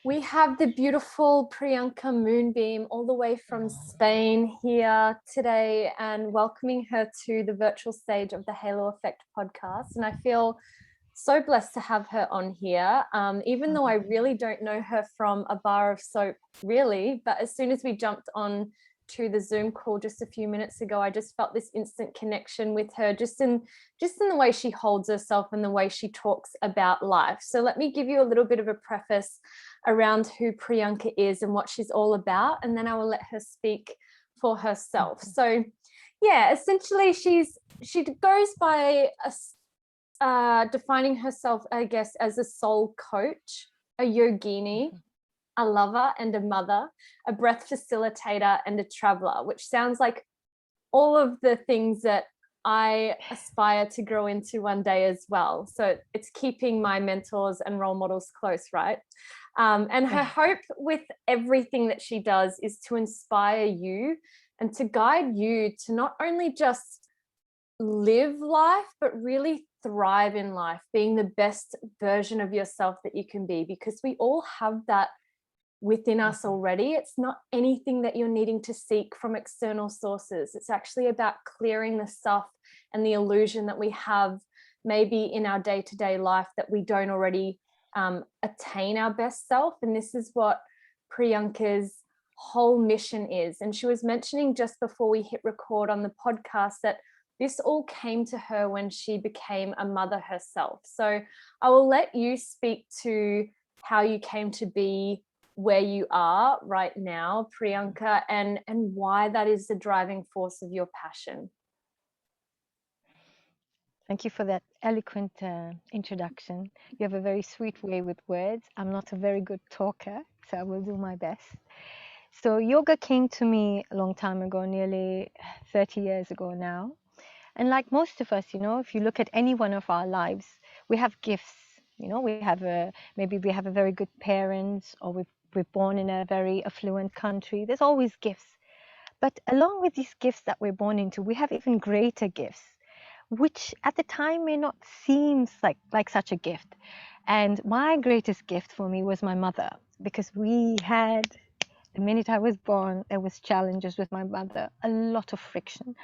We have the beautiful Priyanka Moonbeam all the way from Spain here today and welcoming her to the virtual stage of the Halo Effect podcast. And I feel so blessed to have her on here, even though I really don't know her from a bar of soap, really. But as soon as we jumped on to the Zoom call just a few minutes ago, I just felt this instant connection with her, just in the way she holds herself and the way she talks about life. So let me give you a little bit of a preface around who Priyanka is and what she's all about, and then I will let her speak for herself. So yeah, essentially she goes by defining herself, I guess, as a soul coach, a yogini, a lover and a mother, a breath facilitator and a traveler, which sounds like all of the things that I aspire to grow into one day as well. So it's keeping my mentors and role models close, right? And her hope with everything that she does is to inspire you and to guide you to not only just live life, but really thrive in life, being the best version of yourself that you can be, because we all have that within us already. It's not anything that you're needing to seek from external sources. It's actually about clearing the stuff and the illusion that we have maybe in our day-to-day life that we don't already attain our best self. And this is what Priyanka's whole mission is. And she was mentioning just before we hit record on the podcast that this all came to her when she became a mother herself. So I will let you speak to how you came to be where you are right now, Priyanka, and why that is the driving force of your passion. Thank you for that eloquent introduction. You have a very sweet way with words. I'm not a very good talker, so I will do my best. So yoga came to me a long time ago, nearly 30 years ago now. And like most of us, if you look at any one of our lives, we have gifts. We have maybe we have a very good parents, or we're born in a very affluent country. There's always gifts. But along with these gifts that we're born into, we have even greater gifts, which at the time may not seem like such a gift. And my greatest gift for me was my mother, because the minute I was born, there was challenges with my mother, a lot of friction.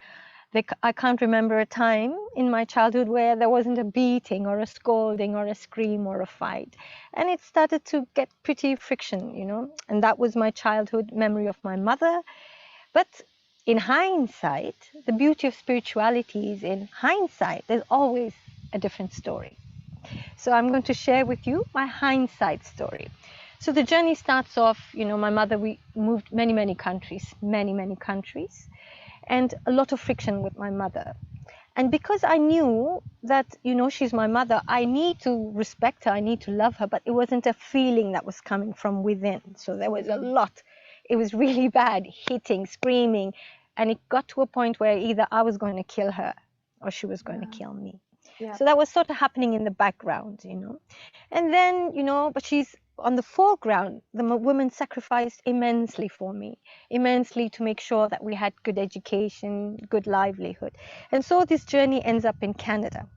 I can't remember a time in my childhood where there wasn't a beating or a scolding or a scream or a fight. And it started to get pretty friction, and that was my childhood memory of my mother. But in hindsight, the beauty of spirituality is in hindsight, there's always a different story. So I'm going to share with you my hindsight story. So the journey starts off, my mother, we moved many countries, many countries. And a lot of friction with my mother. And because I knew that, she's my mother, I need to respect her, I need to love her, but it wasn't a feeling that was coming from within. So there was a lot. It was really bad, hitting, screaming. And it got to a point where either I was going to kill her or she was going to kill me. Yeah. So that was sort of happening in the background, And then, but she's on the foreground. The woman sacrificed immensely for me, immensely to make sure that we had good education, good livelihood. And so this journey ends up in Canada,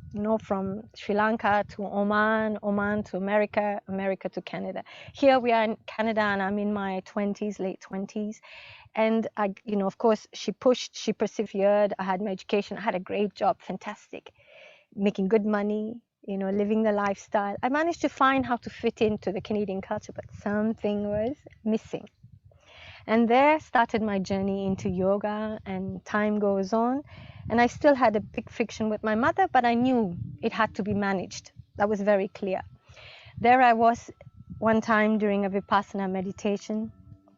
from Sri Lanka to Oman, Oman to America, America to Canada. Here we are in Canada, and I'm in my 20s, late 20s. And I, of course, she pushed, she persevered. I had my education, I had a great job, fantastic, making good money, living the lifestyle. I managed to find how to fit into the Canadian culture, but something was missing. And there started my journey into yoga, and time goes on. And I still had a big friction with my mother, but I knew it had to be managed. That was very clear. There I was one time during a Vipassana meditation,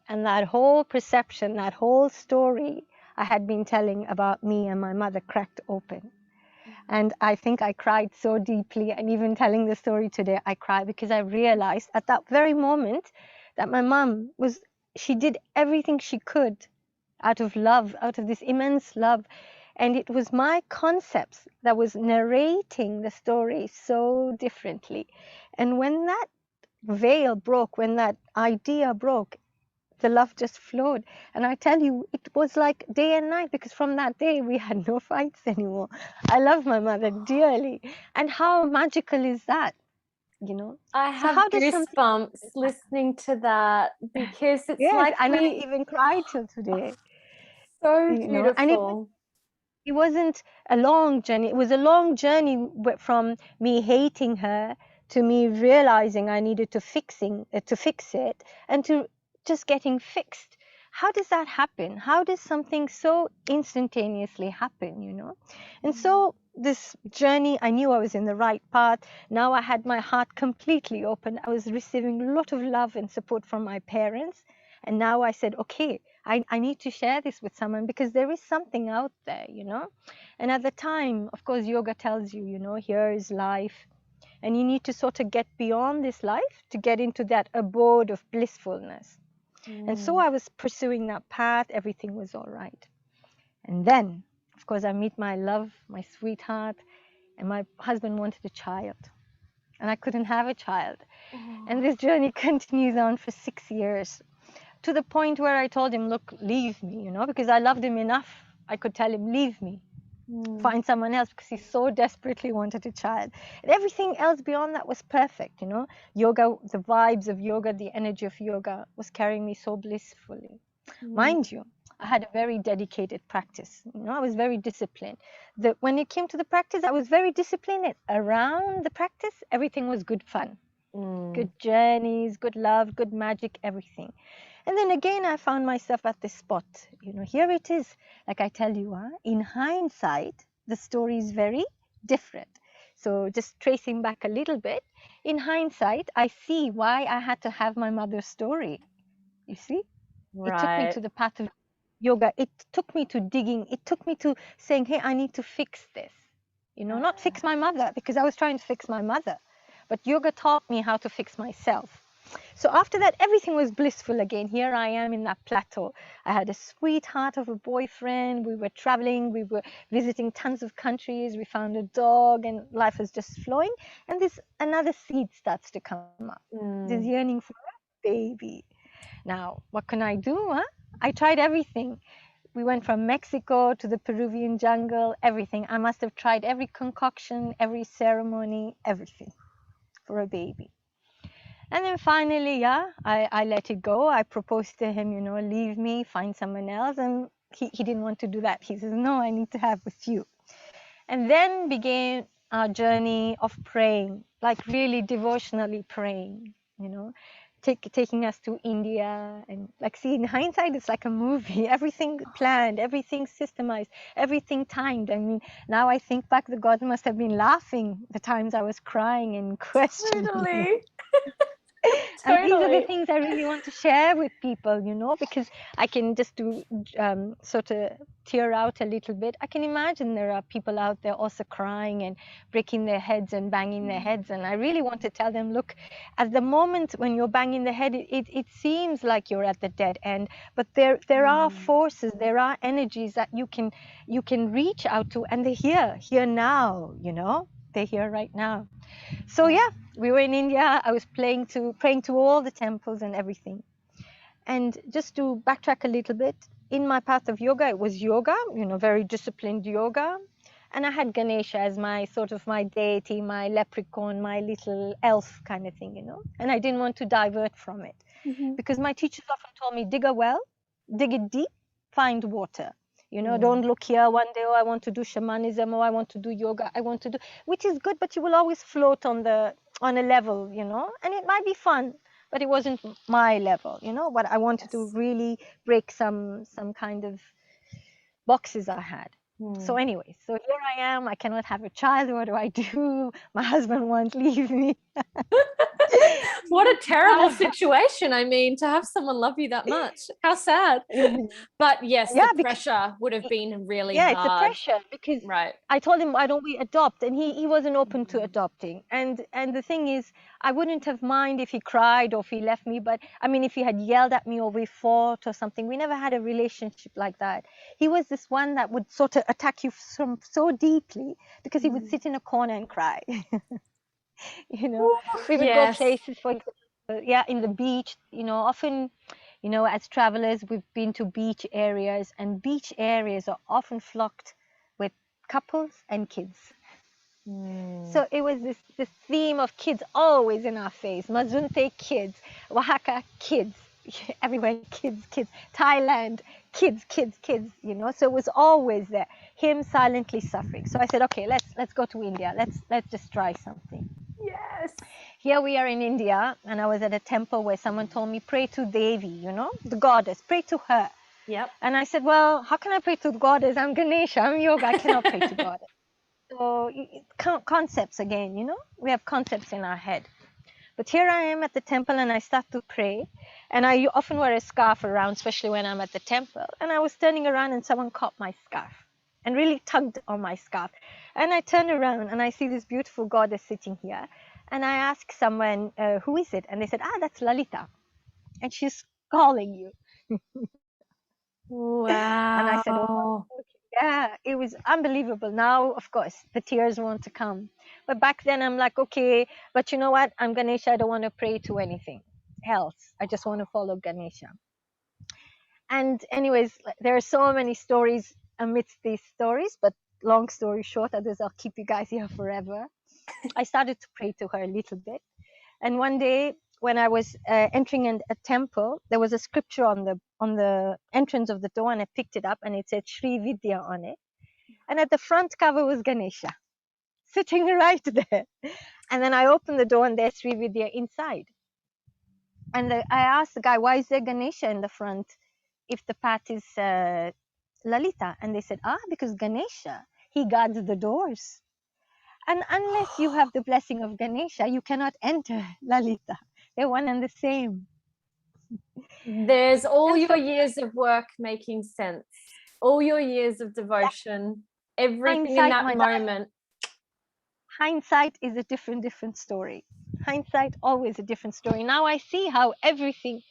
and that whole perception, that whole story I had been telling about me and my mother cracked open. And I think I cried so deeply, and even telling the story today, I cried because I realized at that very moment that my mom she did everything she could out of love, out of this immense love. And it was my concepts that was narrating the story so differently. And when that veil broke, when that idea broke, the love just flowed. And I tell you, it was like day and night, because from that day we had no fights anymore. I love my mother dearly. And how magical is that? you know. I So have how does something goosebumps listening to that, because it's yes, like and I even cried till today, so you know. And beautiful. it wasn't a long journey. It was a long journey from me hating her to me realizing I needed to fix it, and to just getting fixed. How does that happen? How does something so instantaneously happen, you know? And so this journey, I knew I was in the right path. Now I had my heart completely open. I was receiving a lot of love and support from my parents. And now I said, okay, I need to share this with someone, because there is something out there, you know. And at the time, of course, yoga tells you, you know, here is life. And you need to sort of get beyond this life to get into that abode of blissfulness. And so I was pursuing that path. Everything was all right. And then, of course, I meet my love, my sweetheart, and my husband wanted a child. And I couldn't have a child. And this journey continues on for 6 years, to the point where I told him, look, leave me, you know, because I loved him enough. I could tell him, leave me, find someone else, because he so desperately wanted a child. And everything else beyond that was perfect, you know. Yoga, the vibes of yoga, the energy of yoga was carrying me so blissfully. Mind you, I had a very dedicated practice. You know, I was very disciplined. When it came to the practice, I was very disciplined. And around the practice, everything was good fun, good journeys, good love, good magic, everything. And then again, I found myself at this spot. You know, here it is. Like I tell you, in hindsight, the story is very different. So just tracing back a little bit, in hindsight, I see why I had to have my mother's story. You see? It took me Right. to the path of yoga. It took me to digging. It took me to saying, hey, I need to fix this. You know, not fix my mother, because I was trying to fix my mother. But yoga taught me how to fix myself. So after that, everything was blissful again. Here I am in that plateau. I had a sweetheart of a boyfriend. We were traveling. We were visiting tons of countries. We found a dog, and life was just flowing. And this another seed starts to come up. This yearning for a baby. Now, what can I do? I tried everything. We went from Mexico to the Peruvian jungle, everything. I must have tried every concoction, every ceremony, everything for a baby. And then finally, I let it go. I proposed to him, you know, leave me, find someone else. And he didn't want to do that. He says, no, I need to have with you. And then began our journey of praying, like really devotionally praying, you know, taking us to India. And like, see, in hindsight, it's like a movie, everything planned, everything systemized, everything timed. I mean, now I think back, the God must have been laughing the times I was crying and questioning. Totally. And these are the Totally. things I really want to share with people, you know, because I can just do sort of tear out a little bit. I can imagine there are people out there also crying and breaking their heads and banging their heads. And I really want to tell them, look, at the moment when you're banging the head, it seems like you're at the dead end, but there are forces, there are energies that you can reach out to, and they're here now, you know, they're here right now. So yeah, we were in India. I was praying to all the temples and everything. And just to backtrack a little bit, in my path of yoga, it was yoga, you know, very disciplined yoga. And I had Ganesha as my sort of my deity, my leprechaun, my little elf kind of thing, you know. And I didn't want to divert from it, because my teachers often told me, dig a well, dig it deep, find water. You know, don't look here one day, oh, I want to do shamanism, or I want to do yoga, I want to do, which is good, but you will always float on a level, you know, and it might be fun, but it wasn't my level, you know. But I wanted to really break some kind of boxes I had. So anyway, so here I am. I cannot have a child. What do I do? My husband won't leave me. What a terrible situation. I mean, to have someone love you that much. How sad. But yes, Yeah, the because pressure would have been really yeah, it's the hard. pressure, because Right. I told him, why don't we adopt? And he wasn't open to adopting. And the thing is, I wouldn't have mind if he cried or if he left me, but I mean, if he had yelled at me or we fought or something. We never had a relationship like that. He was this one that would sort of attack you so deeply, because he would sit in a corner and cry. You know, we would go Yes. places, for example, yeah, in the beach, you know, often, you know, as travelers, we've been to beach areas, and beach areas are often flocked with couples and kids. So it was this theme of kids always in our face. Mazunte, kids. Oaxaca, kids. Everywhere, kids, kids. Thailand, kids, kids, kids. You know, so it was always there. Him silently suffering. So I said, okay, let's go to India. Let's just try something. Yes. Here we are in India, and I was at a temple where someone told me, pray to Devi, you know, the goddess, pray to her. Yep. And I said, well, how can I pray to the goddess? I'm Ganesha, I'm yoga, I cannot pray to goddess. So concepts again, you know, we have concepts in our head. But here I am at the temple and I start to pray. And I often wear a scarf around, especially when I'm at the temple. And I was turning around and someone caught my scarf and really tugged on my scarf. And I turn around and I see this beautiful goddess sitting here. And I ask someone, who is it? And they said, that's Lalita. And she's calling you. Wow. And I said, oh, okay. Yeah, it was unbelievable. Now, of course, the tears want to come. But back then, I'm like, okay, but you know what? I'm Ganesha. I don't want to pray to anything else. I just want to follow Ganesha. And anyways, there are so many stories amidst these stories, but long story short, others I'll keep you guys here forever. I started to pray to her a little bit. And one day, when I was entering a temple, there was a scripture on the entrance of the door, and I picked it up, and it said Shri Vidya on it. And at the front cover was Ganesha, sitting right there. And then I opened the door, and there's Shri Vidya inside. And I asked the guy, why is there Ganesha in the front if the path is Lalita? And they said, because Ganesha, he guards the doors. And unless you have the blessing of Ganesha, you cannot enter Lalita. They're one and the same. There's all And your years of work making sense, all your years of devotion, everything in that moment. Hindsight is a different story. Hindsight, always a different story. Now I see how everything,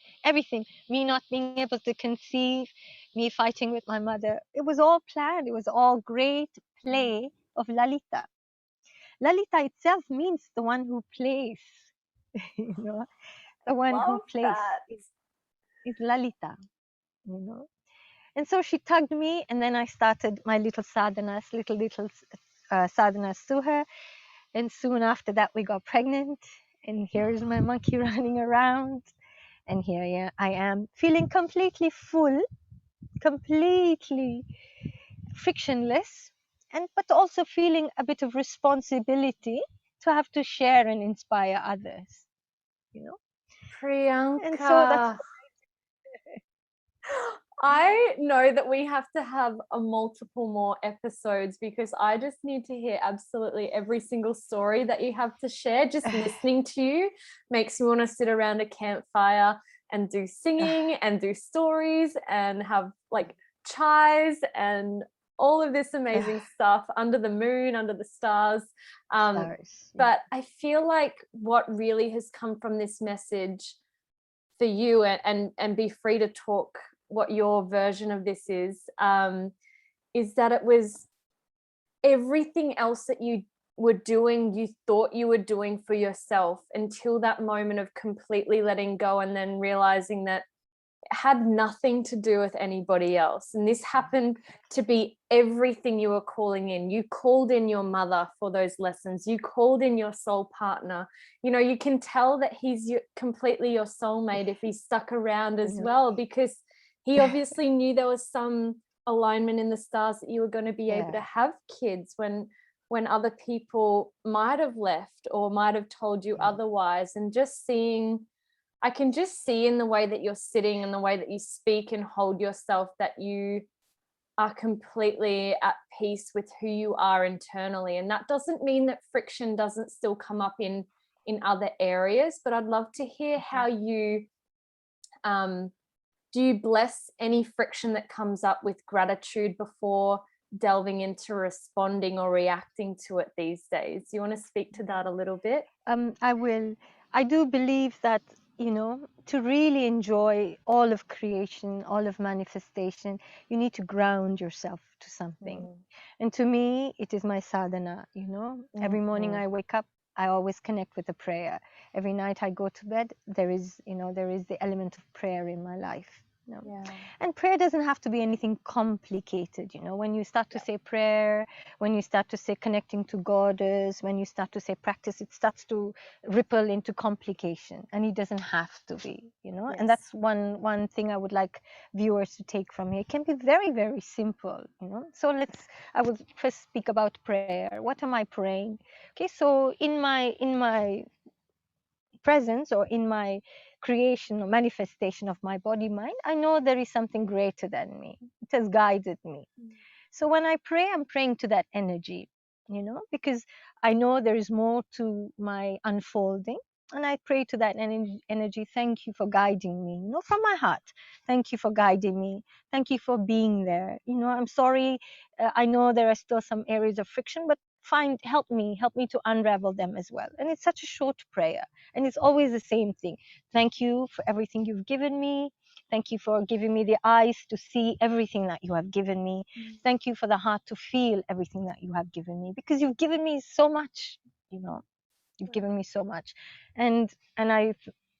me not being able to conceive, me fighting with my mother, it was all planned. It was all great play of Lalita. Lalita itself means the one who plays, you know, the one who plays is Lalita, you know. And so she tugged me, and then I started my little sadhanas to her. And soon after that, we got pregnant, and here's my monkey running around. And here I am, feeling completely full, completely frictionless, but also feeling a bit of responsibility to have to share and inspire others, you know. Priyanka, and so that's I know that we have to have a multiple more episodes, because I just need to hear absolutely every single story that you have to share. Just listening to you makes me want to sit around a campfire and do singing and do stories and have like chais and all of this amazing stuff under the moon, under the stars. But I feel like what really has come from this message for you, and be free to talk what your version of this is that it was everything else that you were doing, you thought you were doing for yourself, until that moment of completely letting go and then realizing that it had nothing to do with anybody else. And this happened to be everything you were calling in. You called in your mother for those lessons. You called in your soul partner. You know, you can tell that he's completely your soulmate if he's stuck around as well, because he obviously knew there was some alignment in the stars that you were going to be able to have kids when other people might have left or might have told you otherwise. And just seeing, I can just see in the way that you're sitting and the way that you speak and hold yourself that you are completely at peace with who you are internally. And that doesn't mean that friction doesn't still come up in other areas, but I'd love to hear how you do you bless any friction that comes up with gratitude before delving into responding or reacting to it these days? Do you want to speak to that a little bit? I will. I do believe that, you know, to really enjoy all of creation, all of manifestation, you need to ground yourself to something. And to me, it is my sadhana, you know. Every morning I wake up, I always connect with a prayer. Every night I go to bed, there is the element of prayer in my life. No. Yeah. And prayer doesn't have to be anything complicated, you know. When you start to say prayer, when you start to say connecting to goddess, when you start to say practice, it starts to ripple into complication, and it doesn't have to be, you know. And Yes. that's one thing I would like viewers to take from here. It can be very, very simple, you know. So I will first speak about prayer. What am I praying? Okay, so in my presence, or in my creation or manifestation of my body mind, I know there is something greater than me. It has guided me. So when I pray, I'm praying to that energy, you know, because I know there is more to my unfolding. And I pray to that energy. Thank you for guiding me, you know, from my heart. Thank you for guiding me. Thank you for being there. You know, I'm sorry. I know there are still some areas of friction, but help me to unravel them as well. And it's such a short prayer, and it's always the same thing. Thank you for everything you've given me. Thank you for giving me the eyes to see everything that you have given me. Thank you for the heart to feel everything that you have given me, because you've given me so much, you know. You've given me so much. And I,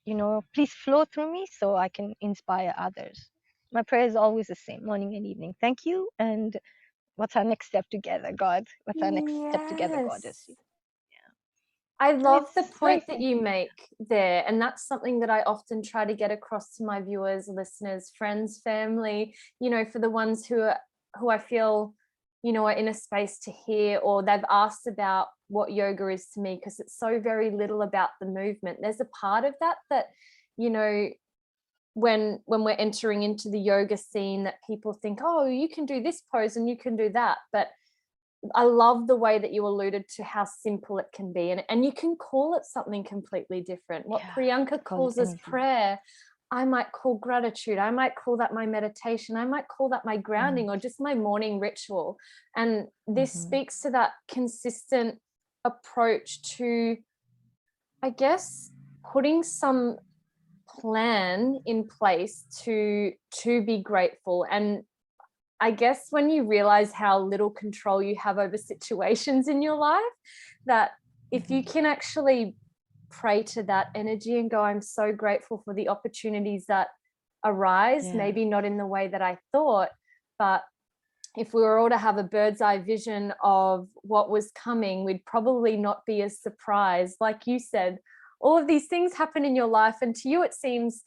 you know, please flow through me so I can inspire others. My prayer is always the same, morning and evening. Thank you. And what's our next step together, God? What's our next step together, Goddess? Yes. I And love it's the very point that simple. you make there. And that's something that I often try to get across to my viewers, listeners, friends, family, you know, for the ones who I feel, you know, are in a space to hear, or they've asked about what yoga is to me, because it's so very little about the movement. There's a part of that, you know, when we're entering into the yoga scene, that people think, oh, you can do this pose and you can do that. But I love the way that you alluded to how simple it can be, and you can call it something completely different. What Priyanka calls as prayer, I might call gratitude. I might call that my meditation. I might call that my grounding, or just my morning ritual. And this speaks to that consistent approach to, I guess, putting some plan in place to be grateful. And I guess when you realize how little control you have over situations in your life, that if you can actually pray to that energy and go, I'm so grateful for the opportunities that arise, maybe not in the way that I thought, but if we were all to have a bird's eye vision of what was coming, we'd probably not be as surprised. Like you said, all of these things happen in your life, and to you it seems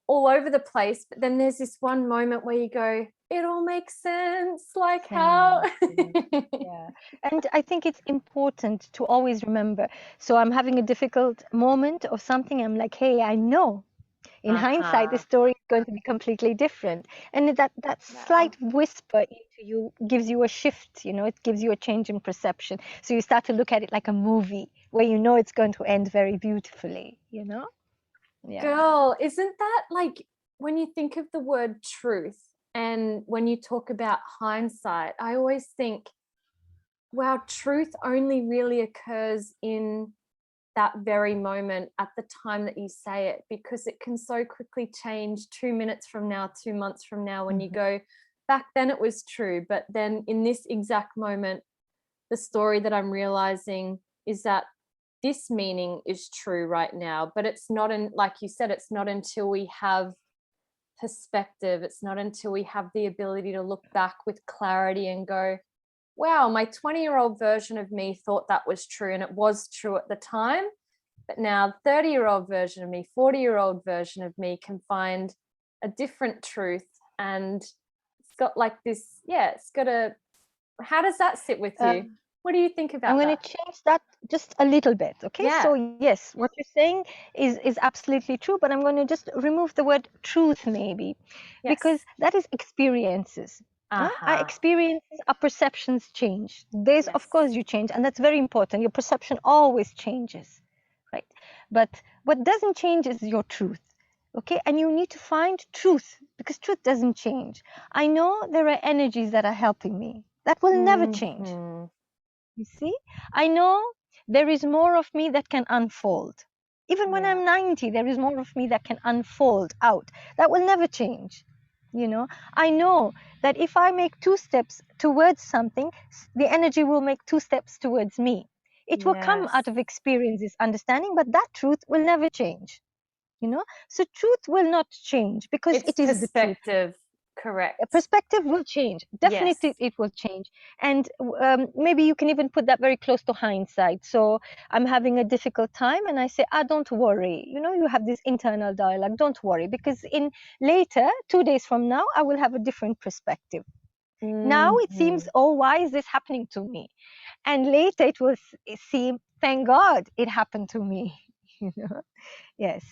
all over the place, but then there's this one moment where you go, it all makes sense, like how yeah. And I think it's important to always remember, so I'm having a difficult moment or something, I'm like, hey, I know in hindsight the story is going to be completely different, and that slight whisper into you gives you a shift, you know, it gives you a change in perception, so you start to look at it like a movie where you know it's going to end very beautifully, you know. Girl, isn't that like, when you think of the word truth and when you talk about hindsight, I always think, wow, truth only really occurs in that very moment at the time that you say it, because it can so quickly change 2 minutes from now, 2 months from now, when you go, back then it was true, but then in this exact moment, the story that I'm realizing is that this meaning is true right now. But it's not, like you said, it's not until we have perspective, it's not until we have the ability to look back with clarity and go, wow, my 20-year-old version of me thought that was true, and it was true at the time, but now 30-year-old version of me, 40-year-old version of me can find a different truth. And it's got like this, it's got a, how does that sit with you? What do you think about I'm that? going to change that just a little bit, okay? Yeah. So yes, what you're saying is absolutely true, but I'm going to just remove the word truth maybe, because that is experiences. Our experiences, our perceptions change. There's, of course, you change, and that's very important. Your perception always changes, right? But what doesn't change is your truth, okay? And you need to find truth, because truth doesn't change. I know there are energies that are helping me. That will never change. You see, I know there is more of me that can unfold. Even when I'm 90, there is more of me that can unfold out. That will never change. You know, I know that if I make 2 steps towards something, the energy will make 2 steps towards me. It will come out of experiences, understanding, but that truth will never change. you know. So truth will not change because It's it is the truth. perspective, correct. A perspective will change, definitely. Yes. It will change. And maybe you can even put that very close to hindsight. So I'm having a difficult time and I say, don't worry, you know, you have this internal dialogue, don't worry, because in later 2 days from now I will have a different perspective. Now it seems, oh, why is this happening to me? And later it will seem, thank God it happened to me. You know. Yes.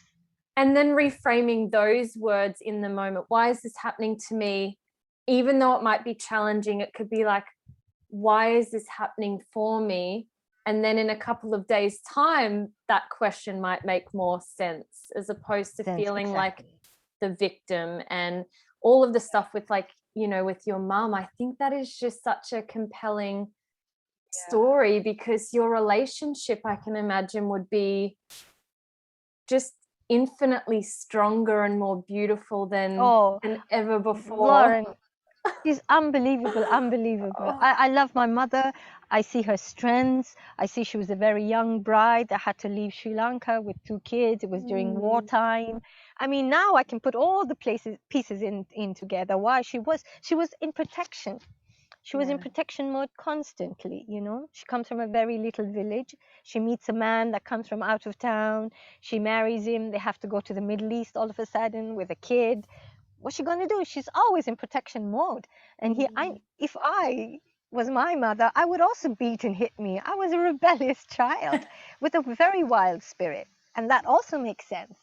And then reframing those words in the moment. Why is this happening to me? Even though it might be challenging, it could be like, why is this happening for me? And then in a couple of days' time, that question might make more sense, as opposed to feeling like the victim and all of the stuff with, like, you know, with your mum. I think that is just such a compelling story, because your relationship, I can imagine, would be just infinitely stronger and more beautiful than ever before. Lauren, she's unbelievable, unbelievable. I love my mother. I see her strengths. I see she was a very young bride that had to leave Sri Lanka with 2 kids. It was during wartime. I mean, now I can put all the pieces in together. Why? She was in protection. She was in protection mode constantly, you know. She comes from a very little village. She meets a man that comes from out of town. She marries him. They have to go to the Middle East all of a sudden with a kid. What's she going to do? She's always in protection mode. And if I was my mother, I would also beat and hit me. I was a rebellious child with a very wild spirit. And that also makes sense.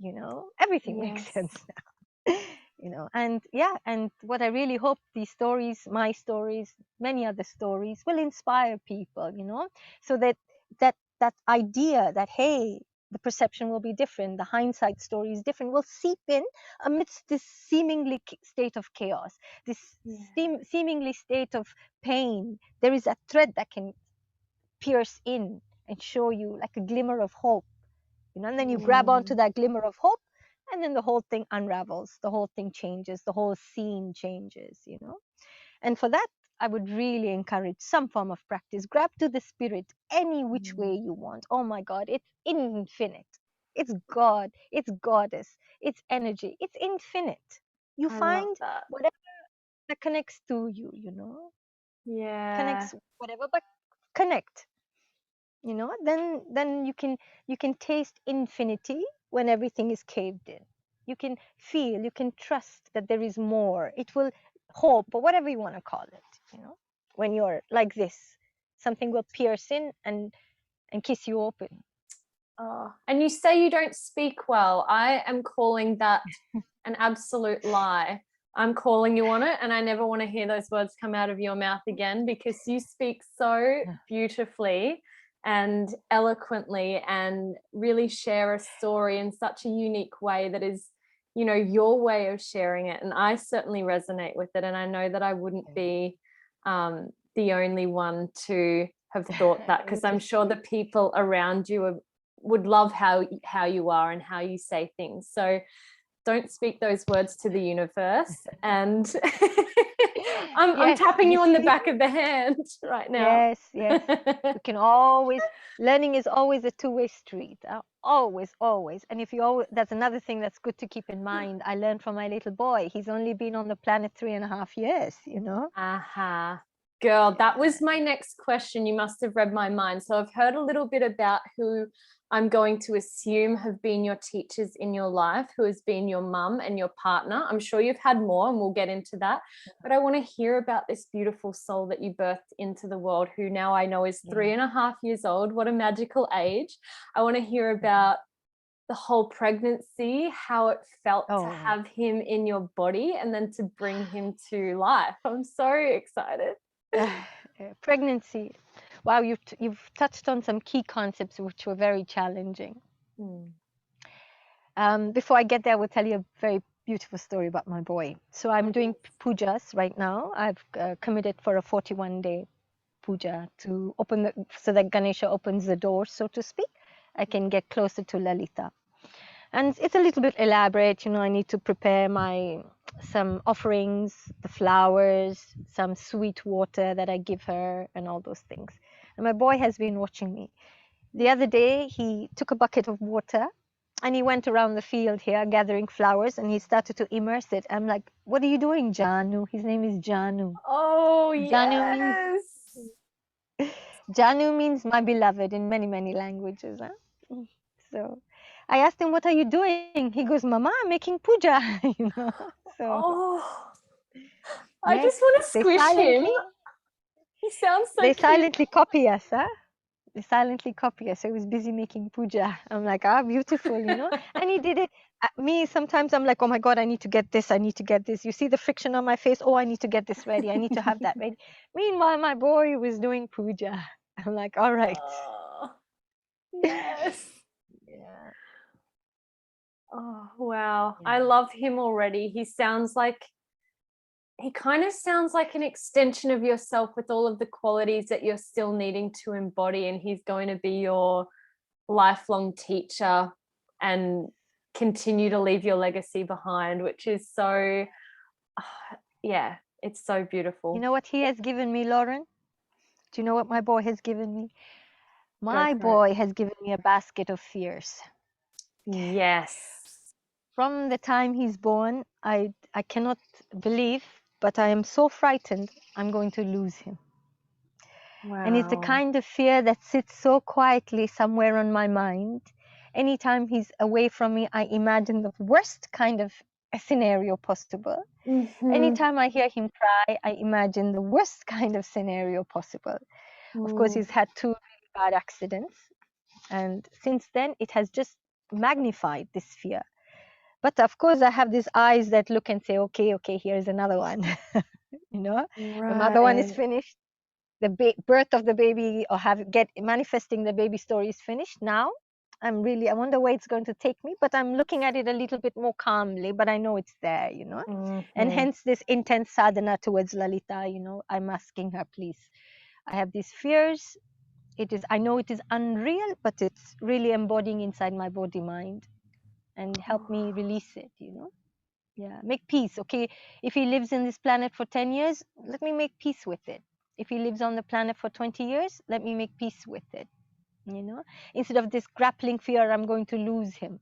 You know, everything makes sense now. You know, and and what I really hope these stories, my stories, many other stories, will inspire people, you know, so that idea that, hey, the perception will be different, the hindsight story is different, will seep in amidst this seemingly state of chaos, this seemingly state of pain. There is a thread that can pierce in and show you like a glimmer of hope, you know, and then you grab onto that glimmer of hope, and then the whole thing unravels, the whole thing changes, the whole scene changes, you know. And for that, I would really encourage some form of practice. Grab to the spirit any which way you want. Oh my God, it's infinite. It's God, it's goddess, it's energy, it's infinite. You find whatever that connects to you, you know. Connects whatever, but connect. You know, then you can taste infinity when everything is caved in. You can feel, you can trust that there is more. It will hope, or whatever you want to call it, you know. When you're like this, something will pierce in and kiss you open. And you say you don't speak well. I am calling that an absolute lie. I'm calling you on it, and I never want to hear those words come out of your mouth again, because you speak so beautifully and eloquently and really share a story in such a unique way that is, you know, your way of sharing it. And I certainly resonate with it, and I know that I wouldn't be the only one to have thought that, because I'm sure the people around you would love how you are and how you say things. So don't speak those words to the universe. And I'm tapping you on the back of the hand right now. Yes. You can always, learning is always a two-way street. Always. And if you that's another thing that's good to keep in mind. I learned from my little boy. He's only been on the planet 3.5 years, you know. Girl, that was my next question. You must have read my mind. So I've heard a little bit about who I'm going to assume have been your teachers in your life, who has been your mum and your partner. I'm sure you've had more, and we'll get into that. But I want to hear about this beautiful soul that you birthed into the world, who now I know is 3.5 years old. What a magical age. I want to hear about the whole pregnancy, how it felt to have him in your body and then to bring him to life. I'm so excited. Pregnancy. Wow, you've touched on some key concepts which were very challenging. Before I get there, I will tell you a very beautiful story about my boy. So I'm doing pujas right now. I've committed for a 41-day puja to open so that Ganesha opens the door, so to speak. I can get closer to Lalita. And it's a little bit elaborate, you know. I need to prepare some offerings, the flowers, some sweet water that I give her, and all those things. And my boy has been watching me. The other day, he took a bucket of water And he went around the field here gathering flowers, and he started to immerse it. I'm like, what are you doing, Janu? His name is Janu. Oh, Janu means yes. Janu means my beloved in many, many languages. Huh? So I asked him, what are you doing? He goes, Mama, I'm making puja. You know. So Oh, I yes, just want to they squish him. silently He sounds so they cute. silently copy us, huh? They silently copy us. So he was busy making puja. I'm like, ah, beautiful, you know. And he did it. Me, sometimes I'm like, oh my God, I need to get this. I need to get this. You see the friction on my face. Oh, I need to get this ready. I need to have that ready. Meanwhile, my boy was doing puja. I'm like, all right. Oh, yes. Yeah. Oh, wow. I Yeah. love him already. He kind of sounds like an extension of yourself with all of the qualities that you're still needing to embody. And he's going to be your lifelong teacher and continue to leave your legacy behind, which is so, yeah, it's so beautiful. You know what he has given me, Lauren? Do you know what my boy has given me? My Go for it. boy has given me a basket of fears. Yes. From the time he's born, I cannot believe, but I am so frightened I'm going to lose him. Wow. And it's the kind of fear that sits so quietly somewhere on my mind. Anytime he's away from me, I imagine the worst kind of a scenario possible. Mhm. Anytime I hear him cry, I imagine the worst kind of scenario possible. Of course, he's had 2 really bad accidents. And since then, it has just magnified this fear. But of course, I have these eyes that look and say, okay, here's another one. You know, the mother one is Right. finished. The birth of the baby or manifesting the baby story is finished. Now I wonder where it's going to take me, but I'm looking at it a little bit more calmly, but I know it's there, you know. And Mhm. hence this intense sadhana towards Lalita, you know. I'm asking her, please, I have these fears. I know it is unreal, but it's really embodying inside my body mind, and help me release it, you know. Yeah, make peace. Okay, if he lives in this planet for 10 years, let me make peace with it. If he lives on the planet for 20 years, let me make peace with it, you know. Instead of this grappling fear, I'm going to lose him,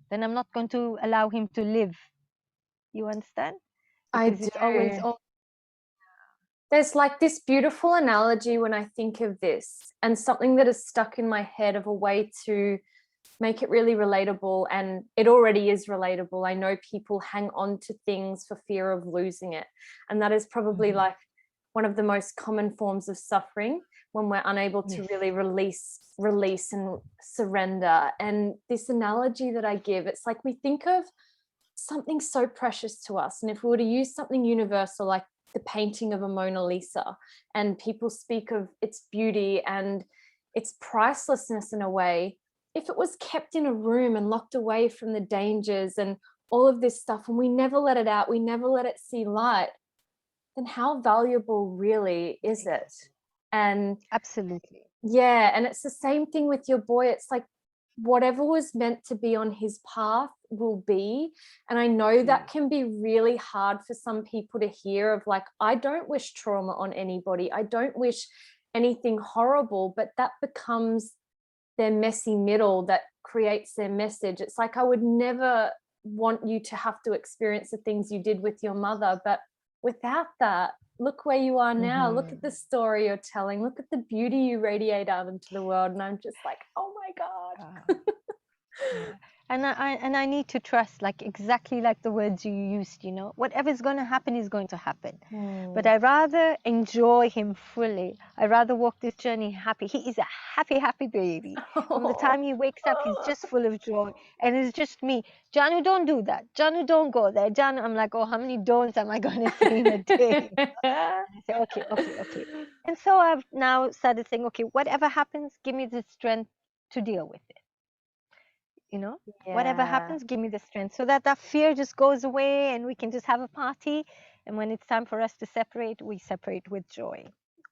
then I'm not going to allow him to live. You understand? I Because it's always, do. oh, There's like this beautiful analogy when I think of this, and something that is stuck in my head of a way to make it really relatable, and it already is relatable. I know people hang on to things for fear of losing it, and that is probably like one of the most common forms of suffering, when we're unable to really release and surrender. And this analogy that I give, it's like we think of something so precious to us, and if we were to use something universal like the painting of a Mona Lisa, and people speak of its beauty and its pricelessness in a way, if it was kept in a room and locked away from the dangers and all of this stuff, and we never let it out, we never let it see light, then how valuable really is it? And absolutely. yeah, and it's the same thing with your boy. It's like whatever was meant to be on his path will be. And I know that can be really hard for some people to hear, of like, I don't wish trauma on anybody. I don't wish anything horrible, but that becomes their messy middle that creates their message. It's like, I would never want you to have to experience the things you did with your mother, but without that, look where you are now. Look at the story you're telling. Look at the beauty you radiate out into the world. And I'm just like, oh my God. Yeah. And I need to trust, like exactly like the words you used, you know, whatever's going to happen is going to happen. But I rather enjoy him fully. I rather walk this journey happy. He is a happy baby. From the time he wakes up, he's just full of joy. And it's just me. Janu, don't do that. Janu, don't go there. Janu, I'm like, oh, how many don'ts am I going to say in a day? And I say, okay. And so I've now started saying, okay, whatever happens, give me the strength to deal with it. You know, whatever happens, give me the strength, so that fear just goes away and we can just have a party. And when it's time for us to separate, we separate with joy,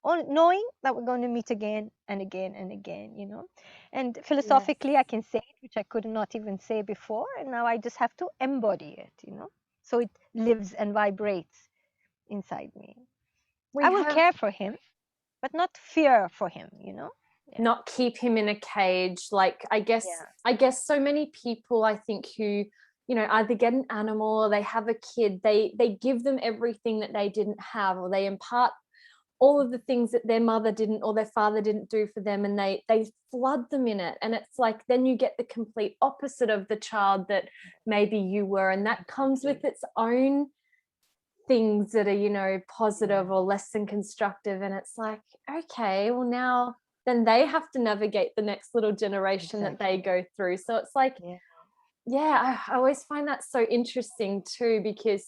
knowing that we're going to meet again and again and again, you know. And philosophically, I can say it, which I could not even say before, and now I just have to embody it, you know, so it lives and vibrates inside me. I will care for him, but not fear for him, you know. not keep him in a cage. Like, I guess so many people, I think, who, you know, either get an animal or they have a kid, they give them everything that they didn't have, or they impart all of the things that their mother didn't or their father didn't do for them, and they flood them in it. And it's like, then you get the complete opposite of the child that maybe you were, and that comes with its own things that are, you know, positive or less than constructive. And it's like, okay, well, now then they have to navigate the next little generation that they go through. So it's like, I always find that so interesting too, because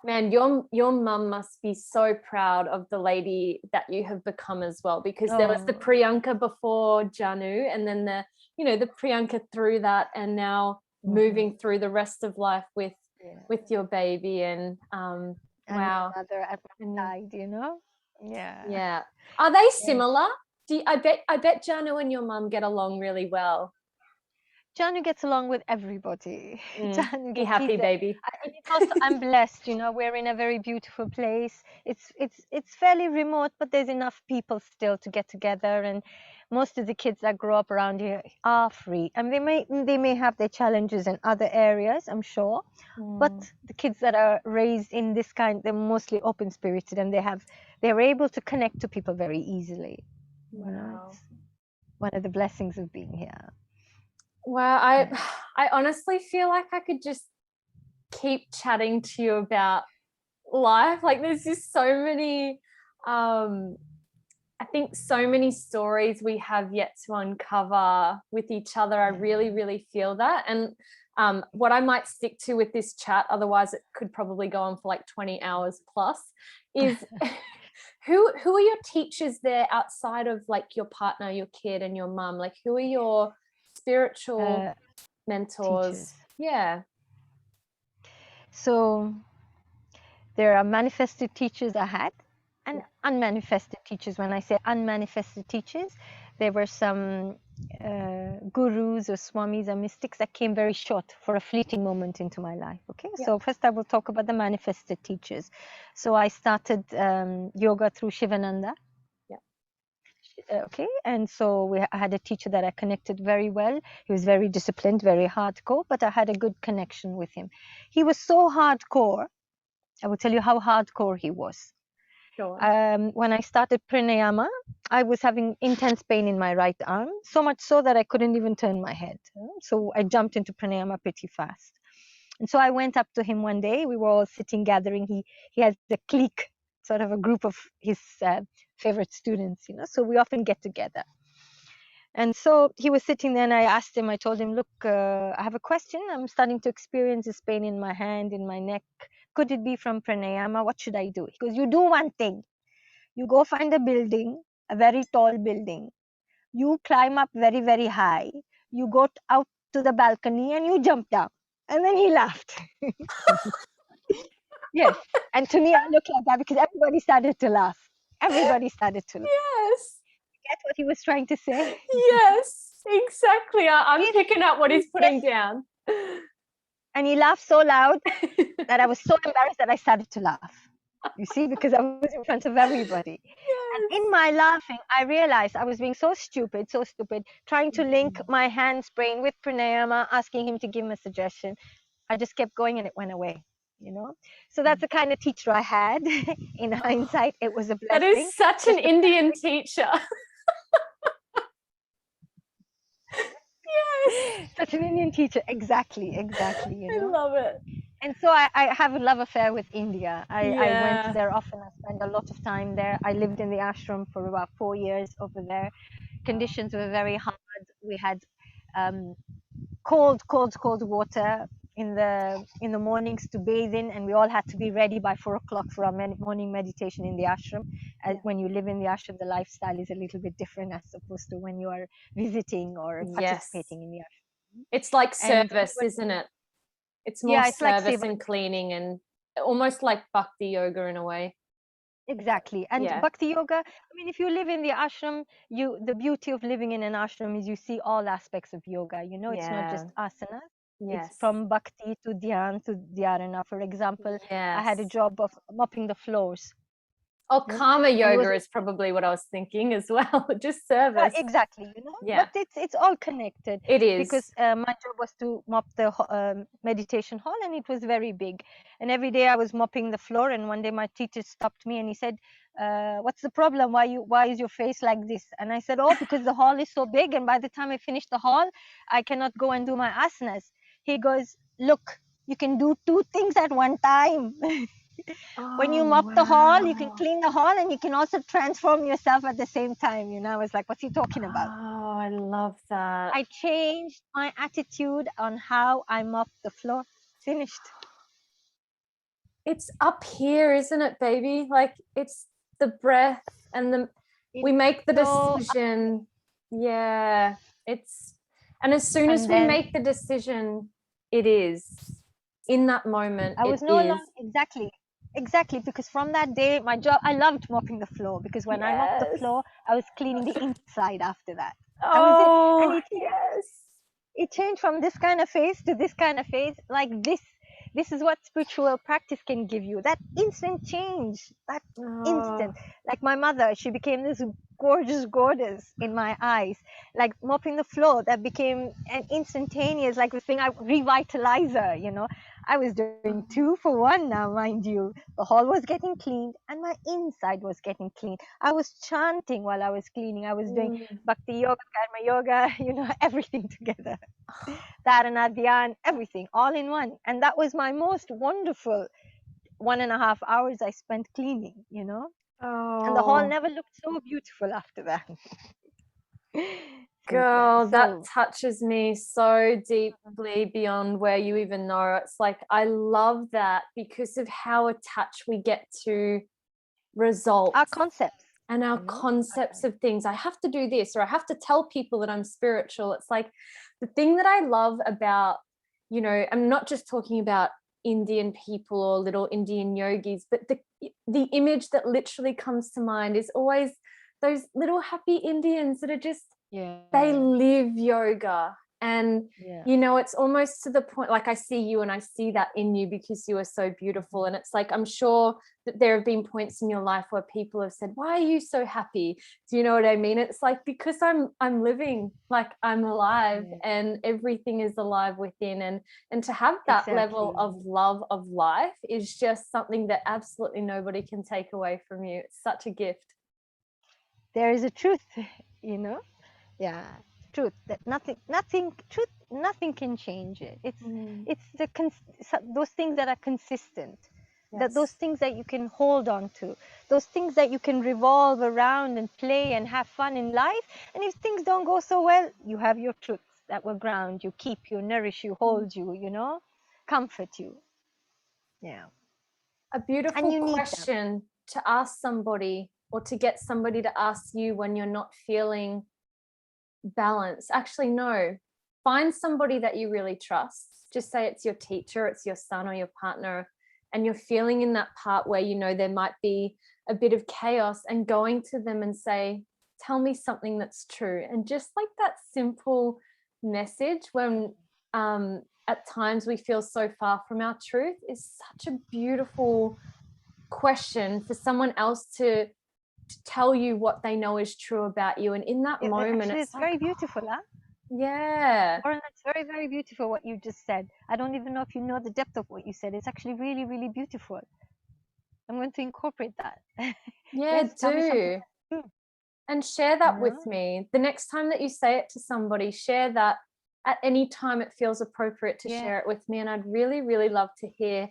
man, your mum must be so proud of the lady that you have become as well, because there was the Priyanka before Janu, and then the, you know, the Priyanka through that, and now moving through the rest of life with your baby. And and wow, my mother at my side, you know. Yeah. Are they similar? I bet Janu and your mum get along really well. Janu gets along with everybody. Janu Be happy, baby. And it's also, I'm blessed, you know, we're in a very beautiful place. It's fairly remote, but there's enough people still to get together, and most of the kids that grow up around here are free. And they may have their challenges in other areas, I'm sure, but the kids that are raised in this kind, they're mostly open spirited, and they're able to connect to people very easily. Wow. You know, it's one of the blessings of being here. Wow, I honestly feel like I could just keep chatting to you about life. Like, there's just so many, I think so many stories we have yet to uncover with each other. I really, really feel that. And what I might stick to with this chat, otherwise it could probably go on for like 20 hours plus, is who are your teachers there outside of like your partner, your kid, and your mum? Like, who are your spiritual mentors? Teachers. So there are manifested teachers I had, and unmanifested teachers. When I say unmanifested teachers, there were some gurus or swamis or mystics that came very short for a fleeting moment into my life. Okay, so first I will talk about the manifested teachers. So I started yoga through Shivananda. Okay, and so I had a teacher that I connected very well. He was very disciplined, very hardcore, but I had a good connection with him. He was so hardcore. I will tell you how hardcore he was. When I started pranayama, I was having intense pain in my right arm, so much so that I couldn't even turn my head. So I jumped into pranayama pretty fast. And so I went up to him one day. We were all sitting, gathering. He has a clique, sort of a group of his favorite students, you know, so we often get together. And so he was sitting there, and I asked him, I told him, look, I have a question. I'm starting to experience this pain in my hand, in my neck. Could it be from pranayama? What should I do? He goes, you do one thing. You go find a building, a very tall building. You climb up very, very high. You go out to the balcony and you jump down. And then he laughed. Yes. And to me, I looked like that because everybody started to laugh. Everybody started to laugh. Yes. Get what he was trying to say? Yes, exactly. I'm picking up what he's putting down. And he laughed so loud that I was so embarrassed that I started to laugh. You see, because I was in front of everybody. And in my laughing, I realized I was being so stupid, trying to link my hands brain with pranayama, asking him to give me a suggestion. I just kept going and it went away, you know. So that's the kind of teacher I had. In hindsight, it was a blessing. That is such an Indian teacher. Yes. Such an Indian teacher. Exactly. You know? I love it. And so I have a love affair with India. I went there often. I spent a lot of time there. I lived in the ashram for about 4 years over there. Conditions were very hard. We had cold water in the mornings to bathe in, and we all had to be ready by 4 o'clock for our morning meditation in the ashram. When you live in the ashram, the lifestyle is a little bit different as opposed to when you are visiting or participating in the ashram. It's like service, isn't it? It's more service and cleaning, and almost like bhakti yoga in a way. Exactly. And bhakti yoga, I mean, if you live in the ashram, the beauty of living in an ashram is you see all aspects of yoga. You know, it's not just asanas. It's from bhakti to dhyan to dhyarana. For example, I had a job of mopping the floors Oh, you know. karma And it was yoga is probably what I was thinking as well. Just service. exactly, you know. Yeah, But it's all connected, it because is. my job was to mop the meditation hall, and it was very big. And every day I was mopping the floor, and one day my teacher stopped me and he said, "What's the problem? Why is your face like this?" And I said, "Oh, because the hall is so big, and by the time I finish the hall, I cannot go and do my asanas." He goes, "Look, you can do two things at one time." When you Oh, mop the hall, you can wow. clean the hall, and you can also transform yourself at the same time. You know, I was like, what's he talking about? Oh, I love that. I changed my attitude on how I mop the floor. Finished. It's up here, isn't it, baby? Like, it's the breath and It's we make the so, decision. Yeah, and as soon as and we then make the decision, it is. In that moment, I it was no is. longer, exactly, because from that day, my job, I loved mopping the floor, because when I mopped the Yes. floor, I was cleaning the inside after that. That was it. And Oh, yes. it changed from this kind of phase to this kind of phase, like this is what spiritual practice can give you, that instant change, that Oh, instant. Like my mother, she became this gorgeous goddess in my eyes. Like mopping the floor, that became an instantaneous, like the thing, I revitalizer, you know. I was doing 2 for 1 now, mind you. The hall was getting cleaned and my inside was getting cleaned. I was chanting while I was cleaning. I was doing mm. bhakti-yoga, karma-yoga, you know, everything together. Dharana, dhyan, everything, all in one. And that was my most wonderful 1.5 hours I spent cleaning, you know. And the hall Oh, never looked so beautiful after that. So yeah, girl, that so touches me so deeply beyond where you even know. It's like, I love that because of how attached we get to results our concepts, and our you know. concepts of things. I have to do this, or I have to tell people that I'm spiritual. It's like the thing that I love about, I'm not just talking about Indian people or little Indian yogis, but the image that literally comes to mind is always those little happy Indians that are just, Yeah, they live yoga. And yeah. it's almost to the point, like I see you and I see that in you because you are so beautiful. And it's like, I'm sure that there have been points in your life where people have said, why are you so happy? Do you know what I mean? It's like, because I'm living, like I'm alive, Yeah. and everything is alive within. And to have that level Exactly. of love of life is just something that absolutely nobody can take away from you. It's such a gift. There is a truth, you know. Yeah, truth that nothing can change it. It's those things that are consistent, that those Yes. things that you can hold on to, those things that you can revolve around and play and have fun in life. And if things don't go so well, you have your truths that will ground you, keep you, nourish you, hold you, you know, comfort you. Yeah. A And beautiful you need them. question to ask somebody, or to get somebody to ask you when you're not feeling balanced. Actually, no, find somebody that you really trust. Just say it's your teacher, it's your son or your partner, and you're feeling in that part where there might be a bit of chaos, and going to them and say, tell me something that's true. And just like that simple message, when at times we feel so far from our truth, is such a beautiful question for someone else to tell you what they know is true about you. And in that moment, Actually, it's it's like, very beautiful, huh? yeah. Lauren, that's very, very beautiful what you just said. I don't even know if you know the depth of what you said. It's actually really, really beautiful. I'm going to incorporate that. Yeah, Yes, tell me something do. true, And share you that with know? me. The next time that you say it to somebody, share that at any time it feels appropriate to Yeah, share it with me. And I'd really, really love to hear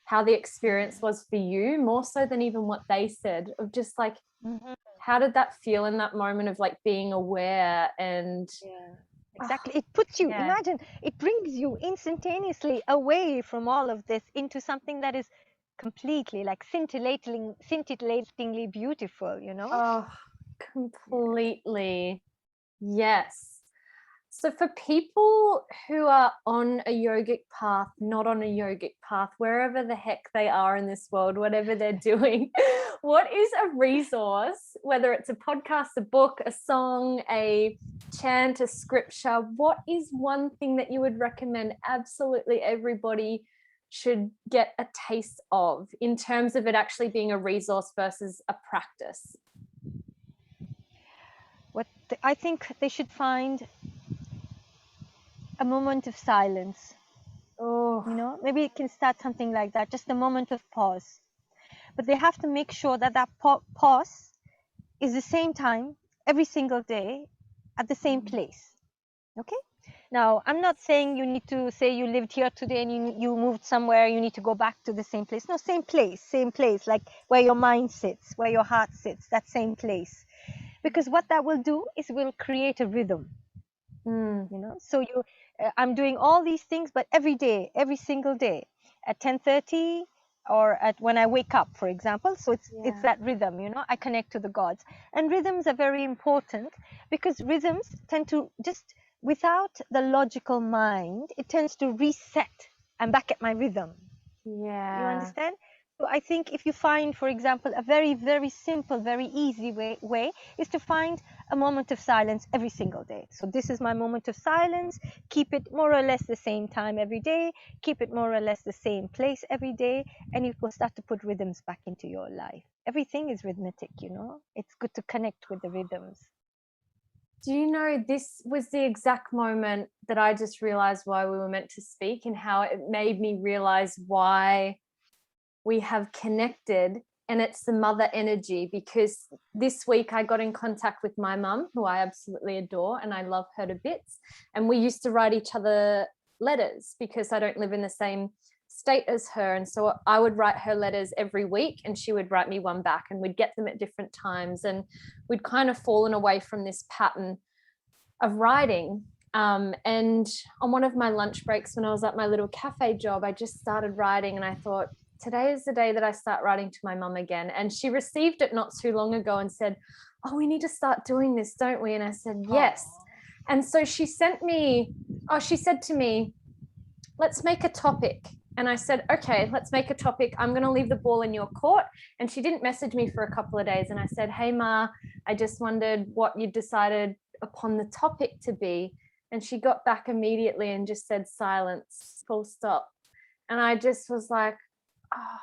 how the experience was for you, more so than even what they said, of just like, hmm how did that feel in that moment of like being aware and yeah, oh, exactly. It puts you, yeah. imagine, it brings you instantaneously away from all of this into something that is completely like scintillatingly beautiful, you know? Oh, Yeah. completely. Yes. So for people who are on a yogic path, not on a yogic path, wherever the heck they are in this world, whatever they're doing, what is a resource, whether it's a podcast, a book, a song, a chant, a scripture, what is one thing that you would recommend absolutely everybody should get a taste of in terms of it actually being a resource versus a practice? I think they should find a moment of silence. Oh, You know, maybe it can start something like that, just a moment of pause. But they have to make sure that that pause is the same time every single day at the same place. Okay? Now, I'm not saying you need to say you lived here today and you moved somewhere, you need to go back to the same place. No, same place, like where your mind sits, where your heart sits, that same place. Because what that will do is will create a rhythm. You know, so I'm doing all these things, but every day, every single day at 10:30 or at when I wake up, for example. So it's that rhythm, you know, I connect to the gods. And rhythms are very important because rhythms tend to just, without the logical mind, it tends to reset. I'm back at my rhythm. yeah. You understand? So I think if you find, for example, a very, very simple, very easy way is to find a moment of silence every single day. So this is my moment of silence. Keep it more or less the same time every day. Keep it more or less the same place every day. And you will start to put rhythms back into your life. Everything is rhythmic, you know. It's good to connect with the rhythms. Do you know, this was the exact moment that I just realized why we were meant to speak, and how it made me realize why we have connected, and it's the mother energy. Because this week I got in contact with my mum, who I absolutely adore and I love her to bits, and we used to write each other letters because I don't live in the same state as her, and so I would write her letters every week and she would write me one back, and we'd get them at different times, and we'd kind of fallen away from this pattern of writing. And on one of my lunch breaks when I was at my little cafe job, I just started writing, and I thought, today is the day that I start writing to my mum again. And she received it not too long ago and said, oh, we need to start doing this, don't we? And I said, yes. And so she said to me, let's make a topic. And I said, okay, let's make a topic. I'm going to leave the ball in your court. And she didn't message me for a couple of days. And I said, hey, Ma, I just wondered what you decided upon the topic to be. And she got back immediately and just said silence, full stop. And I just was like, oh,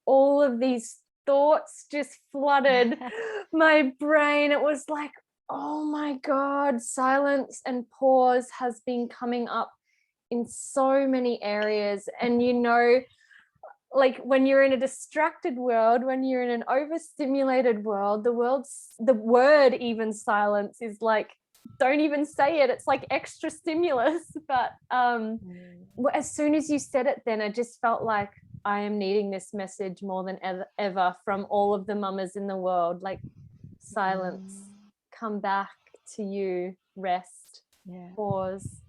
all of these thoughts just flooded my brain. It was like, oh my God, silence and pause has been coming up in so many areas. And you know, like when you're in a distracted world, when you're in an overstimulated world, the word even silence is like, don't even say it. It's like extra stimulus. But as soon as you said it, then I just felt like I am needing this message more than ever from all of the mamas in the world. Like, silence, come back to you, rest, pause,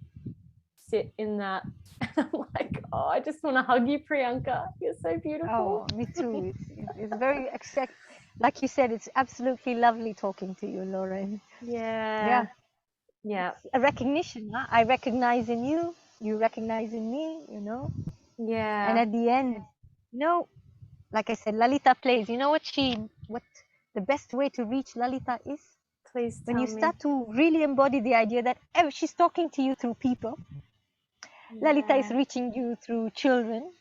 sit in that. And I'm like, oh, I just want to hug you, Priyanka. You're so beautiful. Oh, me too. It's very like you said, it's absolutely lovely talking to you, Lauren. Yeah. It's a recognition. Huh? I recognize in you, you recognize in me, you know. Yeah. And at the end, you know, like I said, Lalita plays. You know what the best way to reach Lalita is? Please tell when you me. start to really embody the idea that she's talking to you through people. Lalita is reaching you through children,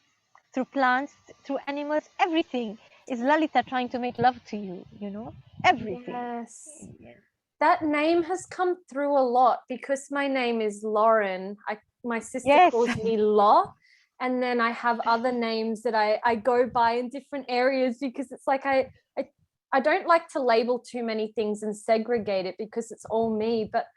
through plants, through animals. Everything is Lalita trying to make love to you, you know? Everything. Yes. That name has come through a lot because my name is Lauren. My sister calls me Law. And then I have other names that I go by in different areas, because it's like I don't like to label too many things and segregate it because it's all me. But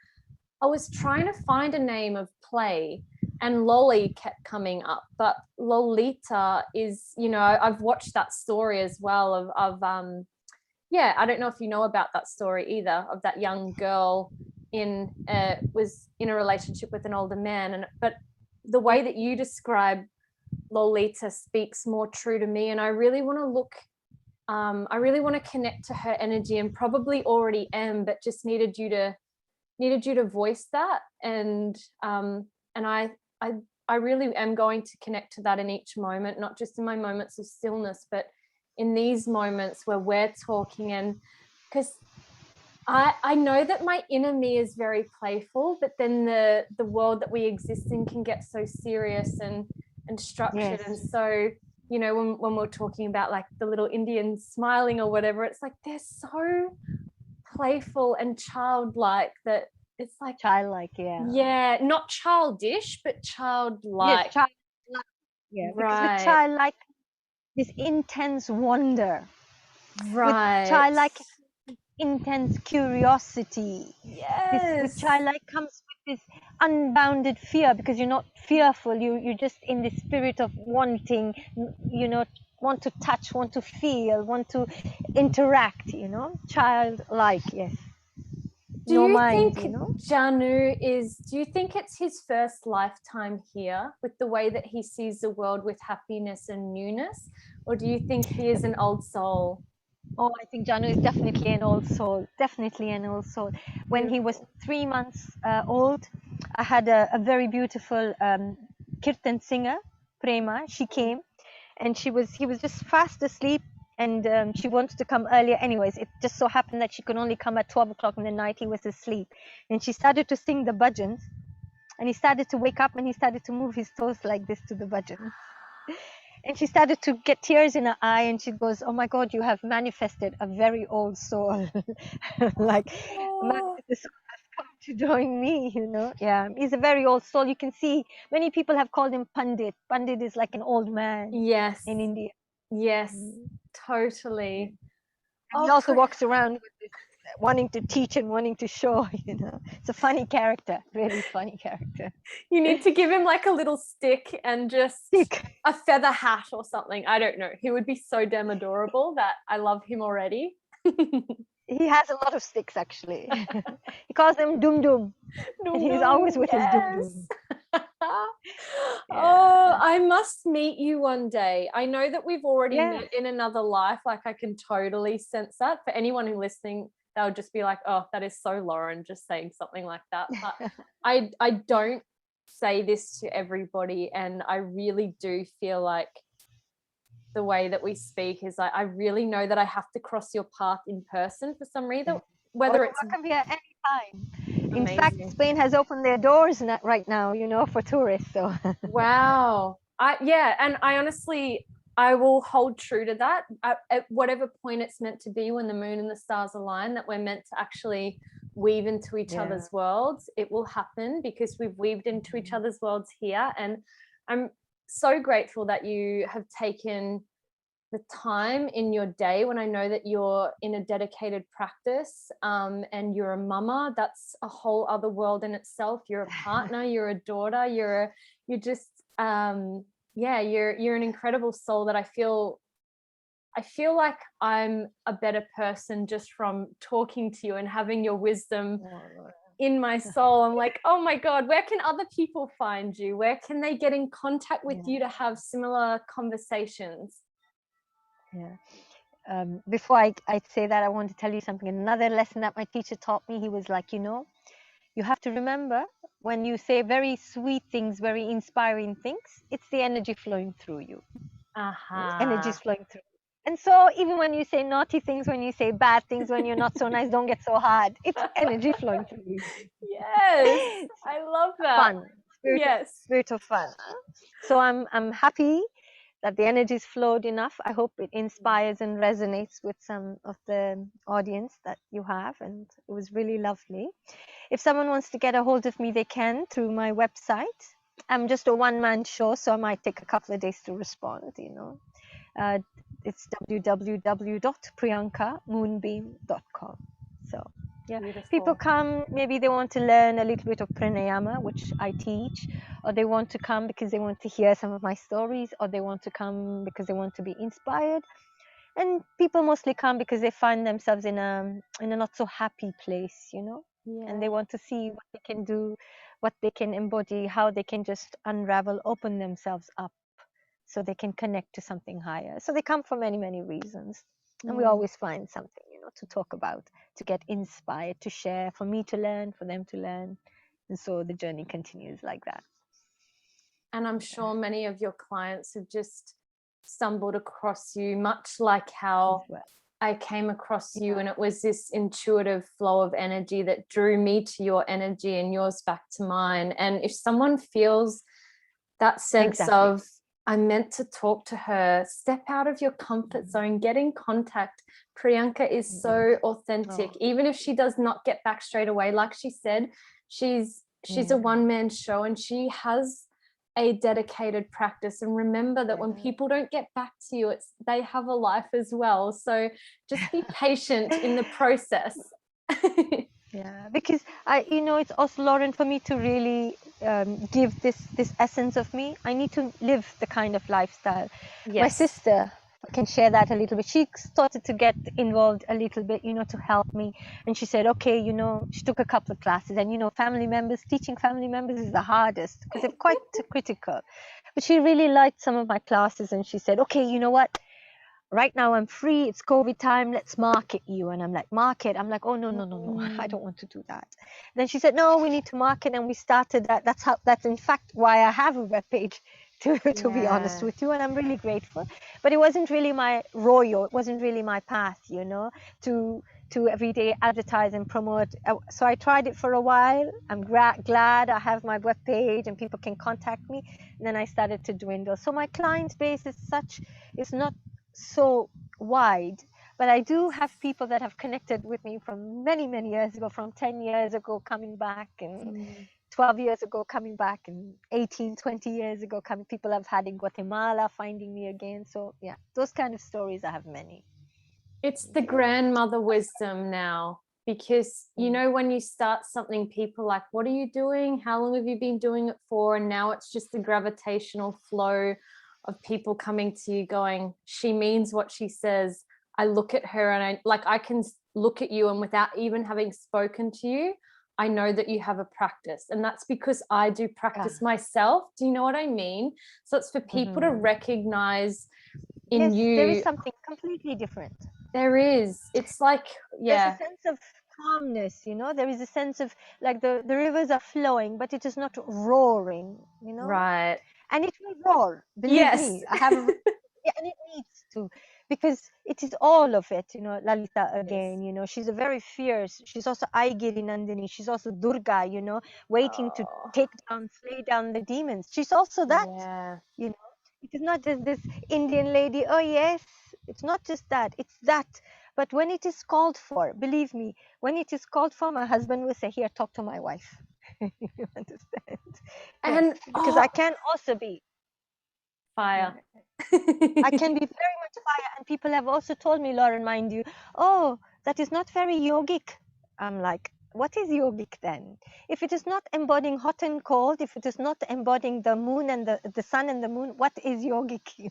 I was trying to find a name of play, and Lolly kept coming up. But Lolita is, you know, I've watched that story as well of I don't know if you know about that story either, of that young girl was in a relationship with an older man. But the way that you describe Lolita speaks more true to me, and I really want to connect to her energy, and probably already am, but just needed you to voice that. And I really am going to connect to that in each moment, not just in my moments of stillness, but in these moments where we're talking. And because I know that my inner me is very playful, but then the world that we exist in can get so serious. And and structured. Yes. And so, you know, when we're talking about like the little Indians smiling or whatever, it's like they're so playful and childlike that it's like, Childlike, yeah, not childish, but childlike. Yes, childlike. Yeah, because with Right, childlike, this intense wonder. With right. childlike, intense curiosity. This with Yes. childlike comes with this unbounded fear, because you're not fearful. You're just in the spirit of wanting. You know, want to touch, want to feel, want to interact. You know, childlike. Yes. Do No you mind. think You know. do you think it's his first lifetime here with the way that he sees the world with happiness and newness? Or do you think he is an old soul? Oh, I think Janu is definitely an old soul. Definitely an old soul. When he was Beautiful. 3 months old, I had a very beautiful kirtan singer, Prema. She came, and he was just fast asleep, and she wanted to come earlier. Anyways, it just so happened that she could only come at 12 o'clock in the night. He was asleep, and she started to sing the bhajans, and he started to wake up, and he started to move his toes like this to the bhajans. And she started to get tears in her eye, and she goes, "Oh my God, you have manifested a very old soul." Like, the soul has come to join me, you know. Yeah, he's a very old soul. You can see many people have called him Pandit. Pandit is like an old man Yes. in India. Yes, totally. And he also walks around with this, wanting to teach and wanting to show, you know. It's a funny character, really funny character. You need to give him like a little stick and just Stick. a feather hat or something. I don't know. He would be so damn adorable that I love him already. He has a lot of sticks, actually. He calls them Dum Dum. And he's always with his Dum Dum. Oh, I must meet you one day. I know that we've already Yeah. met in another life. Like, I can totally sense that. For anyone who's listening, they'll just be like, oh, that is so Lauren, just saying something like that. But I don't say this to everybody, and I really do feel like the way that we speak is like, I really know that I have to cross your path in person for some reason, whether it's welcome here anytime. In amazing. fact, Spain has opened their doors right now, you know, for tourists. So Wow. Yeah, and I honestly, I will hold true to that at whatever point it's meant to be, when the moon and the stars align, that we're meant to actually weave into each other's worlds. It will happen, because we've weaved into each other's worlds here. And I'm so grateful that you have taken the time in your day, when I know that you're in a dedicated practice, and you're a mama. That's a whole other world in itself. You're a partner, you're a daughter, you're just yeah, you're an incredible soul that I feel like I'm a better person just from talking to you and having your wisdom in my soul. I'm like, oh my God, where can other people find you? Where can they get in contact with you to have similar conversations? Yeah. Before I say that, I want to tell you something. Another lesson that my teacher taught me, he was like, you know, you have to remember, when you say very sweet things, very inspiring things, it's the energy flowing through you. Energy is flowing through. And so even when you say naughty things, when you say bad things, when you're not so nice, don't get so hard. It's energy flowing through you. Yes, I love that. Fun. Spirit of fun. So I'm happy that the energies flowed enough. I hope it inspires and resonates with some of the audience that you have, and it was really lovely. If someone wants to get a hold of me, they can through my website. I'm just a one-man show, so I might take a couple of days to respond, you know. It's www.priyankamoonbeam.com. So yeah, Beautiful. people come, maybe they want to learn a little bit of pranayama, which I teach, or they want to come because they want to hear some of my stories, or they want to come because they want to be inspired. And people mostly come because they find themselves in a not so happy place, you know. And they want to see what they can do, what they can embody, how they can just unravel, open themselves up, so they can connect to something higher. So they come for many, many reasons. And we always find something, you know, to talk about, to get inspired, to share, for me to learn, for them to learn. And so the journey continues like that. And I'm sure many of your clients have just stumbled across you, much like how I came across you, and it was this intuitive flow of energy that drew me to your energy and yours back to mine. And if someone feels that sense of I meant to talk to her. Step out of your comfort zone, get in contact. Priyanka is so authentic. Even if she does not get back straight away, like she said, she's a one-man show, and she has a dedicated practice. And remember that when people don't get back to you, they have a life as well. So just be patient in the process. Yeah, because it's also, Lauren, for me to really give this essence of me, I need to live the kind of lifestyle. Yes. My sister, I can share that a little bit. She started to get involved a little bit, to help me. And she said, okay, she took a couple of classes, and, teaching family members is the hardest because they're quite critical. But she really liked some of my classes, and she said, okay, you know what? Right now I'm free, it's COVID time, let's market you. And I'm like, market? I'm like, oh, no, I don't want to do that. Then she said, no, we need to market. And we started that. That's in fact why I have a webpage, to be honest with you. And I'm really grateful. But it wasn't really my royo, it wasn't really my path, to every day advertise and promote. So I tried it for a while. I'm glad I have my webpage and people can contact me. And then I started to dwindle. So my client base is not so wide, but I do have people that have connected with me from many years ago, from 10 years ago coming back, and 12 years ago coming back, and 18-20 years ago coming. People I've had in Guatemala finding me again. So yeah, those kind of stories, I have many. It's the grandmother wisdom now, because when you start something, people are like, what are you doing? How long have you been doing it for? And now it's just the gravitational flow of people coming to you going, she means what she says. I look at her and I can look at you, and without even having spoken to you, I know that you have a practice. And that's because I do practice myself. Do you know what I mean? So it's for people to recognize in you. There is something completely different. There is. It's like, there's a sense of calmness, there is a sense of like the rivers are flowing, but it is not roaring, Right. And it will roar, believe me. I have and it needs to, because it is all of it, Lalita again, she's a very fierce, she's also Aigiri Nandini, she's also Durga, waiting to slay down the demons. She's also that, it is not just this Indian lady. Oh yes, it's not just that, it's that. But when it is called for, believe me, when it is called for, my husband will say, here, talk to my wife. You understand? And because I can also be fire. I can be very much fire. And people have also told me, Lauren, mind you, oh, that is not very yogic. I'm like, what is yogic then? If it is not embodying hot and cold, if it is not embodying the moon and the sun and the moon, what is yogic?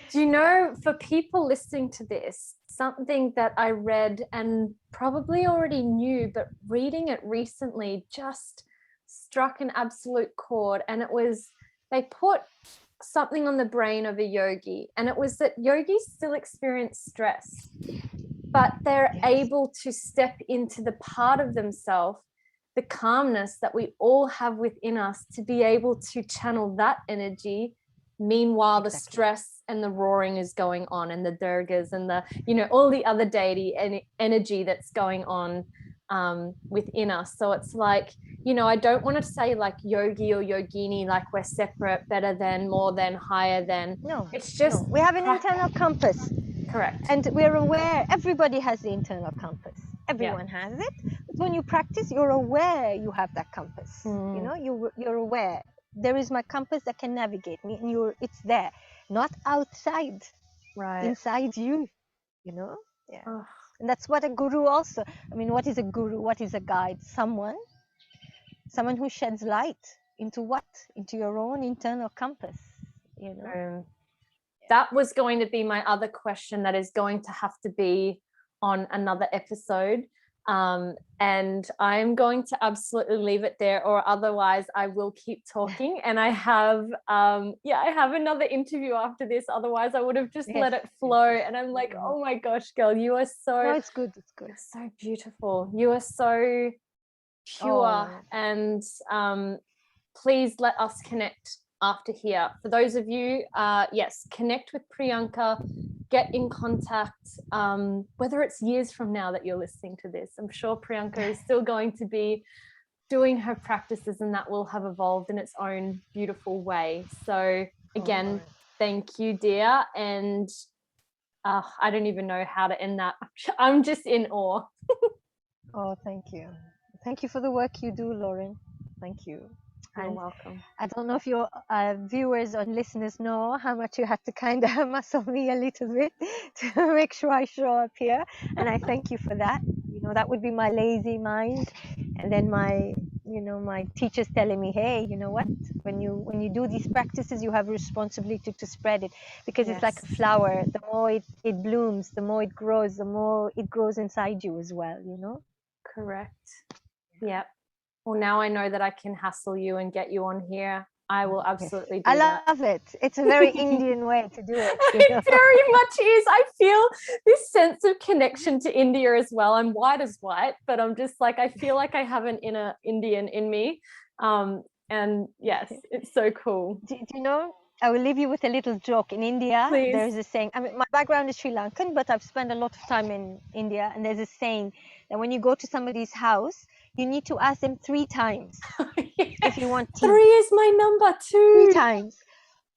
Do you know, for people listening to this, something that I read and probably already knew, but reading it recently just struck an absolute chord. And it was, they put something on the brain of a yogi, and it was that yogis still experience stress, but they're able to step into the part of themselves, the calmness that we all have within us, to be able to channel that energy. Meanwhile, the stress and the roaring is going on, and the durgas and the, all the other deity and energy that's going on within us. So it's like, I don't want to say like yogi or yogini, like we're separate, better than, more than, higher than. No, it's just we have an internal compass. Correct. And we're aware, everybody has the internal compass. Everyone has it. But when you practice, you're aware you have that compass. You're aware. There is my compass that can navigate me, and it's there, not outside, inside you, And that's what a guru also, what is a guru? What is a guide? Someone who sheds light into what? Into your own internal compass, That was going to be my other question that is going to have to be on another episode. And I'm going to absolutely leave it there, or otherwise I will keep talking. And I have another interview after this. Otherwise I would have just let it flow. And I'm like, oh my gosh, girl, you are so, no, it's good. You're so beautiful. You are so pure. And please let us connect after here. For those of you, connect with Priyanka, get in contact, whether it's years from now that you're listening to this. I'm sure Priyanka is still going to be doing her practices, and that will have evolved in its own beautiful way. So again, thank you, dear. And I don't even know how to end that. I'm just in awe. Oh, thank you. Thank you for the work you do, Lauren. Thank you. You're welcome. I don't know if your viewers or listeners know how much you had to kind of muscle me a little bit to make sure I show up here. And I thank you for that. You know, that would be my lazy mind. And then my, you know, my teachers telling me, hey, you know what, when you do these practices, you have a responsibility to spread it, because it's like a flower. The more it blooms, the more it grows inside you as well, you know? Correct. Yep. Well, now I know that I can hassle you and get you on here. I will absolutely do that. I love it. It's a very Indian way to do it. It very much is. I feel this sense of connection to India as well. I'm white as white, but I'm just like, I feel like I have an inner Indian in me. And yes, it's so cool. Do you know, I will leave you with a little joke. In India, Please. there's a saying, I mean, my background is Sri Lankan, but I've spent a lot of time in India, and there's a saying that when you go to somebody's house, you need to ask them 3 times if you want tea. 3 is my number too. 3 times.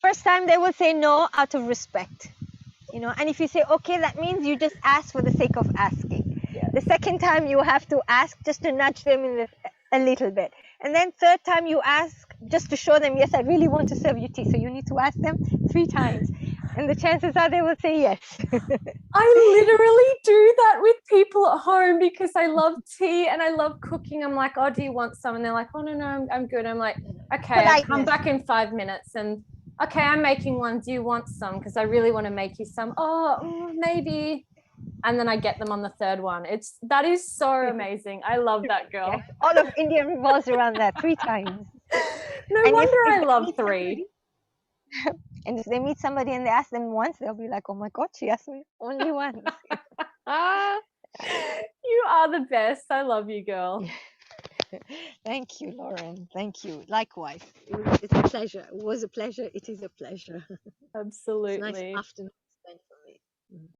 First time they will say no out of respect, you know, and if you say okay, that means you just ask for the sake of asking. The second time you have to ask just to nudge them in a little bit, and then third time you ask just to show them, yes, I really want to serve you tea. So you need to ask them 3 times, and the chances are they will say yes. I literally do that with people at home because I love tea and I love cooking. I'm like, oh, do you want some? And they're like, oh, no, I'm good. I'm like, okay, I'll come back in 5 minutes. And okay, I'm making one. Do you want some? Because I really want to make you some. Oh, maybe. And then I get them on the 3rd one. That is so amazing. I love that, girl. Yes. All of India revolves around that 3 times. No wonder I love 3. And if they meet somebody and they ask them once, they'll be like, oh my God, she asked me only once. You are the best. I love you, girl. Thank you, Lauren. Thank you. Likewise. It's a pleasure. It was a pleasure. It is a pleasure. Absolutely. It's a nice afternoon spent for me.